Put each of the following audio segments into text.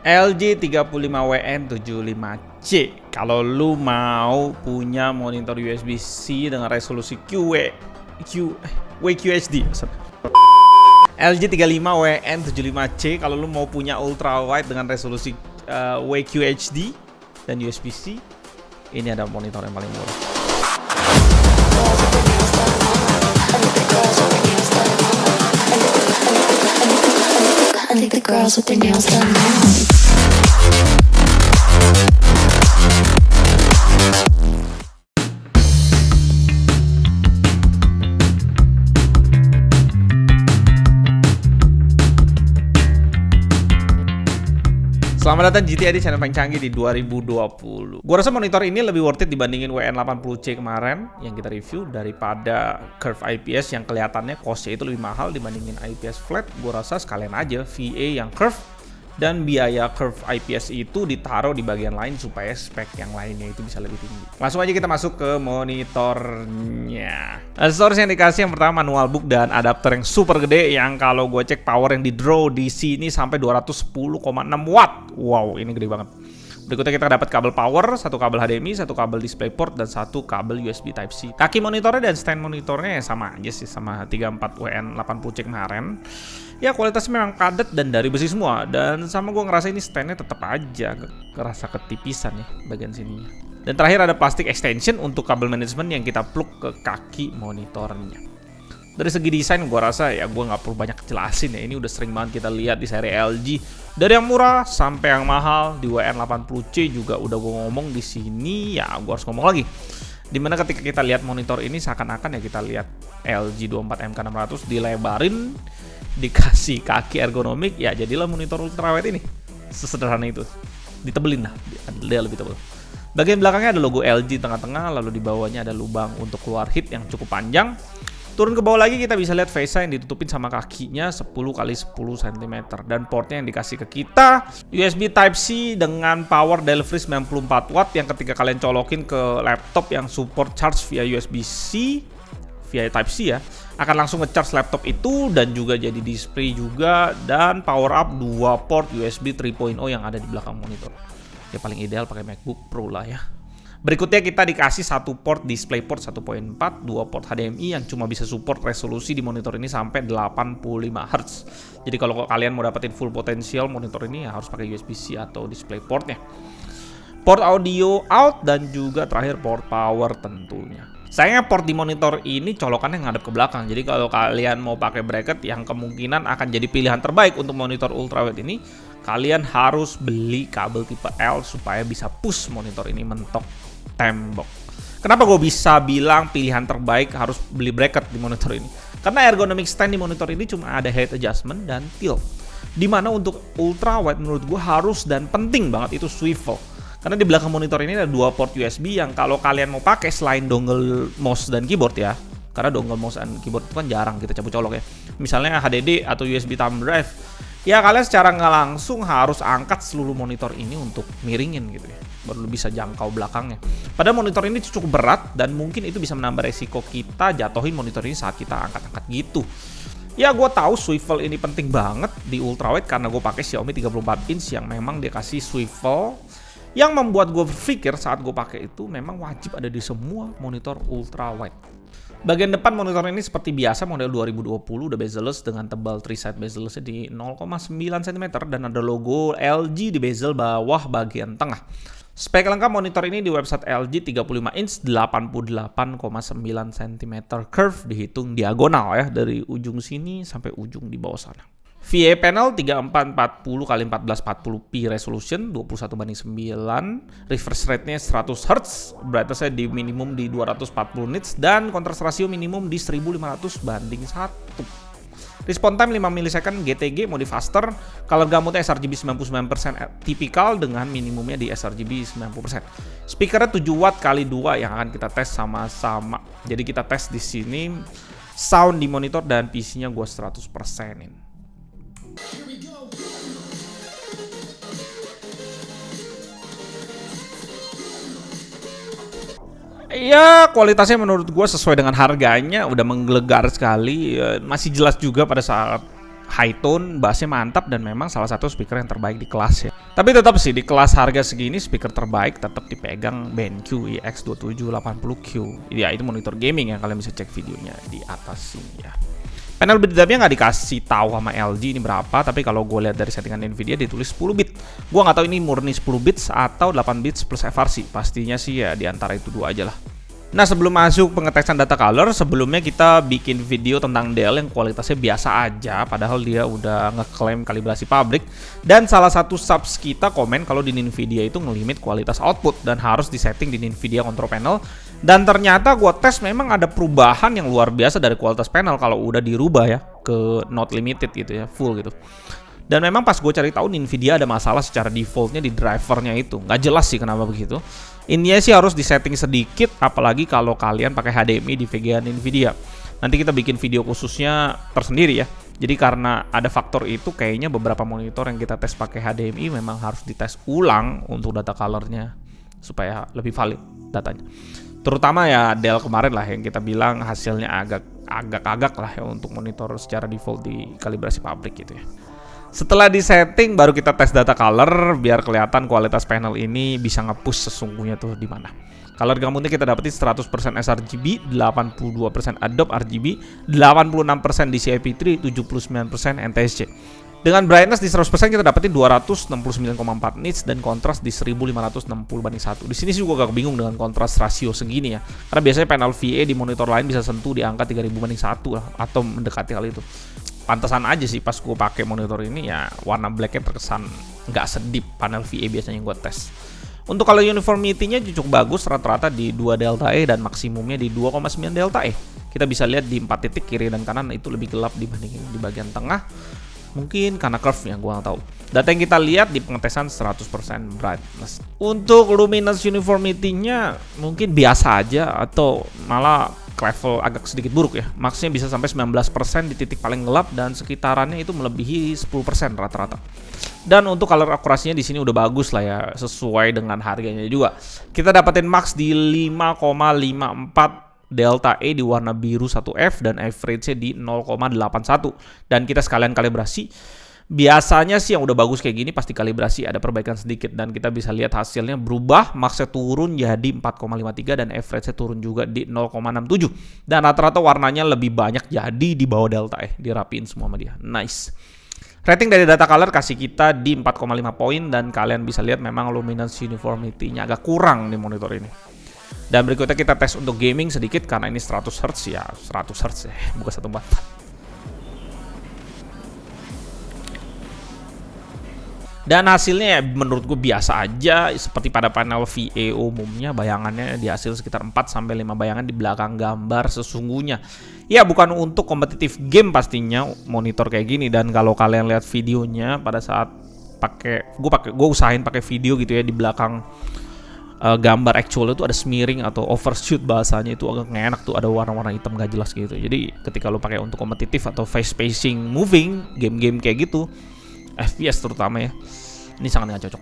LG 35WN75C. Kalau lu mau punya monitor USB-C dengan resolusi WQHD. LG 35WN75C kalau lu mau punya ultra wide dengan resolusi WQHD dan USB-C, ini ada monitor yang paling murah. I think the girls with their nails done now. Selamat datang GTA di channel paling canggih di 2020. Gua rasa monitor ini lebih worth it dibandingin WN80C kemarin yang kita review daripada Curve IPS yang kelihatannya costnya itu lebih mahal dibandingin IPS flat. Gua rasa sekalian aja VA yang Curve dan biaya Curve IPS itu ditaruh di bagian lain supaya spek yang lainnya itu bisa lebih tinggi. Langsung aja kita masuk ke monitornya. Source yang dikasih yang pertama manual book dan adapter yang super gede yang kalau gue cek power yang di draw di sini sampai 210,6 watt. Wow, ini gede banget. Berikutnya kita dapat kabel power, satu kabel HDMI, satu kabel DisplayPort, dan satu kabel USB Type-C. Kaki monitornya dan stand monitornya sama aja sih sama 34WN80C kemarin. Ya kualitasnya memang padat dan dari besi semua. Dan sama gue ngerasa ini standnya tetap aja ngerasa ketipisan ya bagian sininya. Dan terakhir ada plastik extension untuk kabel manajemen yang kita plug ke kaki monitornya. Dari segi desain gue rasa ya gue nggak perlu banyak jelasin ya, ini udah sering banget kita lihat di seri LG dari yang murah sampai yang mahal. Di WN80C juga udah gue ngomong di sini, ya gue harus ngomong lagi. Dimana ketika kita lihat monitor ini seakan-akan ya kita lihat LG 24MK600 dilebarin, dikasih kaki ergonomik, ya jadilah monitor ultrawide ini. Sesederhana itu, ditebelin lah, dia lebih tebel. Bagian belakangnya ada logo LG tengah-tengah, lalu di bawahnya ada lubang untuk keluar heat yang cukup panjang. Turun ke bawah lagi kita bisa lihat face yang ditutupin sama kakinya 10x10 cm dan portnya yang dikasih ke kita USB Type-C dengan power delivery 94 watt yang ketika kalian colokin ke laptop yang support charge via USB-C via Type-C ya akan langsung nge-charge laptop itu dan juga jadi display juga dan power up 2 port USB 3.0 yang ada di belakang monitor. Ya paling ideal pakai MacBook Pro lah ya. Berikutnya kita dikasih satu port DisplayPort 1.4, 2 port HDMI yang cuma bisa support resolusi di monitor ini sampai 85 Hz. Jadi kalau kalian mau dapetin full potensial monitor ini ya harus pakai USB-C atau DisplayPort-nya. Port audio out dan juga terakhir port power tentunya. Sayangnya port di monitor ini colokannya ngadep ke belakang. Jadi kalau kalian mau pakai bracket yang kemungkinan akan jadi pilihan terbaik untuk monitor ultrawide ini, kalian harus beli kabel tipe L supaya bisa push monitor ini mentok tembok. Kenapa gue bisa bilang pilihan terbaik harus beli bracket di monitor ini? Karena ergonomic stand di monitor ini cuma ada head adjustment dan tilt. Dimana untuk ultrawide menurut gue harus dan penting banget itu swivel. Karena di belakang monitor ini ada 2 port USB yang kalau kalian mau pakai selain dongle mouse dan keyboard ya. Karena dongle mouse dan keyboard itu kan jarang kita cabut colok ya. Misalnya HDD atau USB thumb drive. Ya kalian secara nggak langsung harus angkat seluruh monitor ini untuk miringin gitu ya. Baru bisa jangkau belakangnya. Padahal monitor ini cukup berat dan mungkin itu bisa menambah resiko kita jatuhin monitor ini saat kita angkat-angkat gitu. Ya gue tahu swivel ini penting banget di ultrawide karena gue pakai Xiaomi 34 inch yang memang dia kasih swivel yang membuat gue berpikir saat gue pakai itu memang wajib ada di semua monitor ultrawide. Bagian depan monitor ini seperti biasa model 2020 udah bezel-less dengan tebal 3-side bezel-lessnya di 0,9 cm dan ada logo LG di bezel bawah bagian tengah. Spek lengkap monitor ini di website LG 35 inch 88,9 cm curve dihitung diagonal ya dari ujung sini sampai ujung di bawah sana. VA panel 3440x1440p resolution 21:9, refresh rate-nya 100 Hz, brightness-nya di minimum di 240 nits dan kontras rasio minimum di 1500:1. Response time 5 millisecond GTG mode faster, color gamutnya sRGB 99% tipikal dengan minimumnya di sRGB 90%. Speakernya 7 watt kali 2 yang akan kita tes sama-sama. Jadi kita tes di sini sound di monitor dan PC-nya gua 100%-in. Ya kualitasnya menurut gue sesuai dengan harganya, udah menggelegar sekali. Masih jelas juga pada saat high tone, bassnya mantap, dan memang salah satu speaker yang terbaik di kelas ya. Tapi tetap sih di kelas harga segini speaker terbaik tetap dipegang BenQ EX2780Q. Ya itu monitor gaming ya, kalian bisa cek videonya di atas sini ya. Panel bitdepth-nya nggak dikasih tahu sama LG ini berapa, tapi kalau gue lihat dari settingan Nvidia ditulis 10 bit. Gue nggak tahu ini murni 10 bits atau 8 bits plus FRC. Pastinya sih ya di antara itu dua aja lah. Nah, sebelum masuk pengetesan data color, sebelumnya kita bikin video tentang Dell yang kualitasnya biasa aja, padahal dia udah ngeklaim kalibrasi pabrik. Dan salah satu subs kita komen kalau di Nvidia itu ngelimit kualitas output dan harus disetting di Nvidia control panel. Dan ternyata gua tes memang ada perubahan yang luar biasa dari kualitas panel kalau udah dirubah ya ke not limited gitu ya, full gitu. Dan memang pas gue cari tahu Nvidia ada masalah secara defaultnya di drivernya itu. Nggak jelas sih kenapa begitu. Ini sih harus disetting sedikit, apalagi kalau kalian pakai HDMI di VGA Nvidia. Nanti kita bikin video khususnya tersendiri ya. Jadi karena ada faktor itu, kayaknya beberapa monitor yang kita tes pakai HDMI memang harus dites ulang untuk data colornya supaya lebih valid datanya. Terutama ya Dell kemarin lah yang kita bilang hasilnya agak-agak lah ya untuk monitor secara default di kalibrasi pabrik gitu ya. Setelah disetting baru kita tes data color biar kelihatan kualitas panel ini bisa nge-push sesungguhnya tuh di mana. Color gamutnya kita dapetin 100% sRGB, 82% Adobe RGB, 86% DCI-P3, 79% NTSC. Dengan brightness di 100% kita dapetin 269,4 nits dan kontras di 1560/1. Di sini sih gua agak bingung dengan kontras rasio segini ya. Karena biasanya panel VA di monitor lain bisa sentuh di angka 3000/1 lah atau mendekati hal itu. Pantesan aja sih pas gue pakai monitor ini ya warna blacknya terkesan nggak sedip panel VA biasanya yang gue tes. Untuk color uniformity-nya cukup bagus, rata-rata di 2 delta E dan maksimumnya di 2,9 delta E. Kita bisa lihat di 4 titik kiri dan kanan itu lebih gelap dibandingin di bagian tengah. Mungkin karena curve-nya, gue nggak tahu. Data yang kita lihat di pengetesan 100% brightness. Untuk luminance uniformity-nya mungkin biasa aja atau malah level agak sedikit buruk ya. Maksnya bisa sampai 19% di titik paling gelap dan sekitarannya itu melebihi 10% rata-rata. Dan untuk color akurasinya di sini udah bagus lah ya, sesuai dengan harganya juga. Kita dapetin max di 5,54 delta E di warna biru 1F dan average-nya di 0,81. Dan kita sekalian kalibrasi. Biasanya sih yang udah bagus kayak gini pasti kalibrasi ada perbaikan sedikit dan kita bisa lihat hasilnya berubah, max-nya turun jadi 4,53 dan average-nya turun juga di 0,67. Dan rata-rata warnanya lebih banyak jadi di bawah delta E, dirapiin semua sama dia. Nice. Rating dari data color kasih kita di 4,5 poin dan kalian bisa lihat memang luminance uniformity-nya agak kurang di monitor ini. Dan berikutnya kita tes untuk gaming sedikit karena ini 100 Hz ya, 100 Hz ya, bukan 144. Dan hasilnya ya menurut gue biasa aja, seperti pada panel VA umumnya, bayangannya dihasil sekitar 4-5 bayangan di belakang gambar sesungguhnya. Ya bukan untuk kompetitif game pastinya monitor kayak gini, dan kalau kalian lihat videonya pada saat gue usahain pakai video gitu ya, di belakang gambar actual itu ada smearing atau overshoot bahasanya, itu agak nggak enak tuh, ada warna-warna hitam gak jelas gitu. Jadi ketika lo pakai untuk kompetitif atau face spacing moving game-game kayak gitu, FPS terutama ya, ini sangat nggak cocok.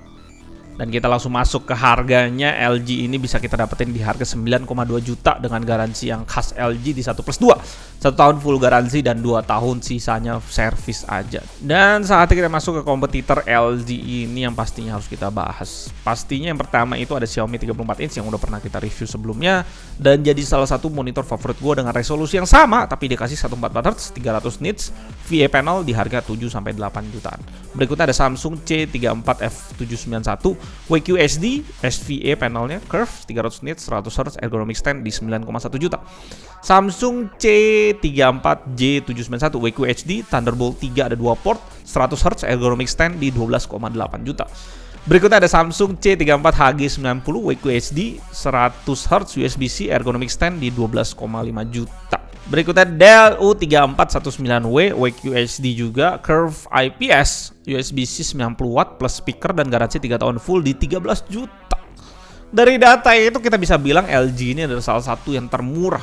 Dan kita langsung masuk ke harganya. LG ini bisa kita dapetin di harga 9,2 juta dengan garansi yang khas LG di 1+2, 1 tahun full garansi dan 2 tahun sisanya servis aja. Dan saatnya kita masuk ke kompetitor LG ini yang pastinya harus kita bahas. Pastinya yang pertama itu ada Xiaomi 34 inch yang udah pernah kita review sebelumnya dan jadi salah satu monitor favorit gue dengan resolusi yang sama tapi dikasih 144 Hz 300 nits VA panel di harga 7-8 jutaan. Berikutnya ada Samsung C34F791 WQHD SVA panelnya curve 300 nits 100 Hz ergonomic stand di 9,1 juta. Samsung C34J791 WQHD Thunderbolt 3 ada 2 port 100 Hz ergonomic stand di 12,8 juta. Berikutnya ada Samsung C34HG90 WQHD 100 Hz USB-C ergonomic stand di 12,5 juta. Berikutnya Dell U3419W WQHD juga curve IPS USB-C 90W plus speaker dan garansi 3 tahun full di 13 juta. Dari data itu kita bisa bilang LG ini adalah salah satu yang termurah.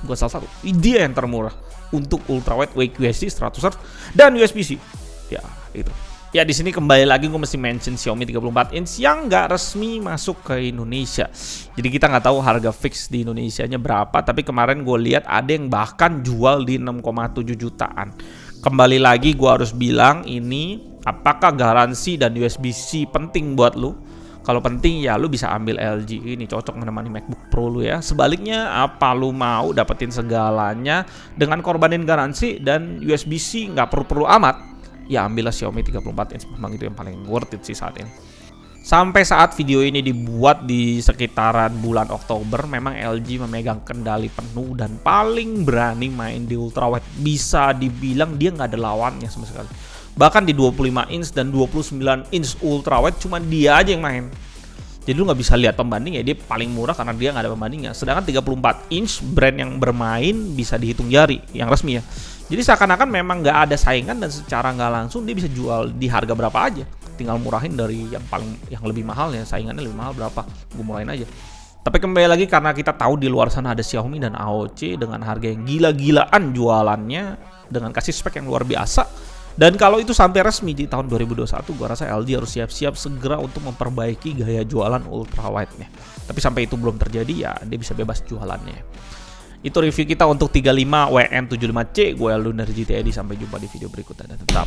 Bukan salah satu, dia yang termurah untuk ultrawide WQHD 100 Hz dan USB-C. Ya, itu. Ya di sini kembali lagi gue mesti mention Xiaomi 34 inch yang nggak resmi masuk ke Indonesia. Jadi kita nggak tahu harga fix di Indonesianya berapa. Tapi kemarin gue lihat ada yang bahkan jual di 6,7 jutaan. Kembali lagi gue harus bilang ini, apakah garansi dan USB-C penting buat lu? Kalau penting ya lu bisa ambil LG, ini cocok menemani MacBook Pro lu ya. Sebaliknya apa lu mau dapetin segalanya dengan korbanin garansi dan USB-C nggak perlu-perlu amat, ya ambillah Xiaomi 34 inch, memang itu yang paling worth it sih saat ini. Sampai saat video ini dibuat di sekitaran bulan Oktober, memang LG memegang kendali penuh dan paling berani main di ultrawide. Bisa dibilang dia nggak ada lawannya sama sekali. Bahkan di 25 inch dan 29 inch ultrawide cuma dia aja yang main. Jadi lu nggak bisa lihat pembanding ya, dia paling murah karena dia nggak ada pembandingnya. Sedangkan 34 inch brand yang bermain bisa dihitung jari, yang resmi ya. Jadi seakan-akan memang nggak ada saingan dan secara nggak langsung dia bisa jual di harga berapa aja. Tinggal murahin dari yang lebih mahal ya, saingannya lebih mahal berapa, gue murahin aja. Tapi kembali lagi karena kita tahu di luar sana ada Xiaomi dan AOC dengan harga yang gila-gilaan jualannya, dengan kasih spek yang luar biasa. Dan kalau itu sampai resmi di tahun 2021, gua rasa LG harus siap-siap segera untuk memperbaiki gaya jualan ultrawide-nya. Tapi sampai itu belum terjadi ya, dia bisa bebas jualannya. Itu review kita untuk 35 WN75C. Gue Aldo dari GT Eddy. Sampai jumpa di video berikutnya dan tetap